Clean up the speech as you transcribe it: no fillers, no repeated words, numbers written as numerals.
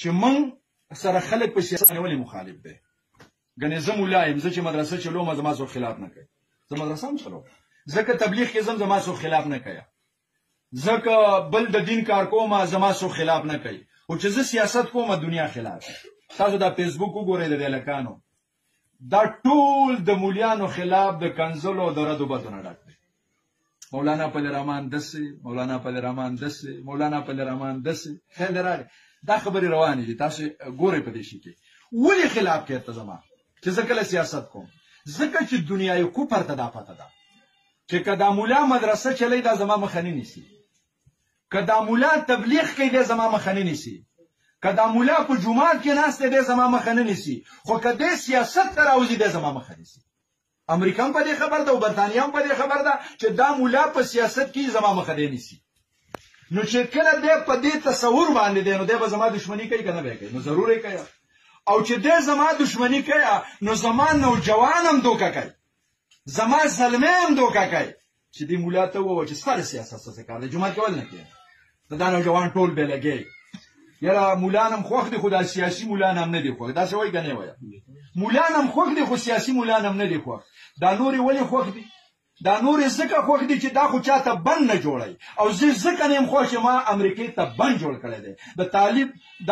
چې من سره خلک په سیاست ولې مخالف دي. ګنې زه مولا یم، زه چې مدرسه چلوم زما څوک خلاف نه کوي. زه مدرسه هم چلوم، ځکه تبلیغ کې زما څوک خلاف نه کوي، ځکه بل د دین کار کوم زما څوک خلاف نه کوي. او چې زه سیاست کوم دنیا خلاف. تاسو دا فیسبوک وګورئ د لکانو، دا ټول د مولیانو خلاف د کنزلو د ردو بدونه ډک دی. مولانا پل رحمان دسي، مولانا پل رحمان دسي، مولانا پل رحمان دسي. خیر راغی، دا خبرې روانې دي، تاسو ګورئ په دې شي کې. ولې خلاف کې ته زما چې زه کله سیاست کوم؟ ځکه چې دنیای کوپر ته دا پته ده چې کدا مولا مدرسه چلی دا زما مخه نه نیسي، کدا مولا تبلیغ کوي دا زما مخه نه نیسي، کدا مولا په جمعات کې ناسته دا زما مخه نه نیسي، خو کدا سیاست ته راوځي دا زما مخه نیسي. امریکا هم په دې خبر ده او برتانیا هم په دې خبر ده چې دا مولا په سیاست کې زما مخه نه نیسي. نو چې کله دې په دې تصور باندې دی نو دې به زما دښمنی کوي کنه به کوي، نو ضرور یې کوي. او چې دې زما دښمنی کوي نو زما نوجوان هم دوکه کوي، زما زلمه هم دوکه کوي. چې دې مولا ته وو چې ستاره سیاست څه کار دی، جمعه کول نه کوي. دا نوجوان ټول به لګي یاره مولانم خوښ دي، خو دا سیاسي مولانم نه دي خوښ. دا څه وایي کنه وایي مولانم خوښ دي خو سیاسي مولانم نه دي خوښ. دا نورې ولې خوښ دي؟ دا نورې ځکه خوښ دي چې دا خو چاته بند نه جوړي، او زه ځکه نه یم خوښ چې ما امریکې ته بند جوړ کړی دی. د طالب د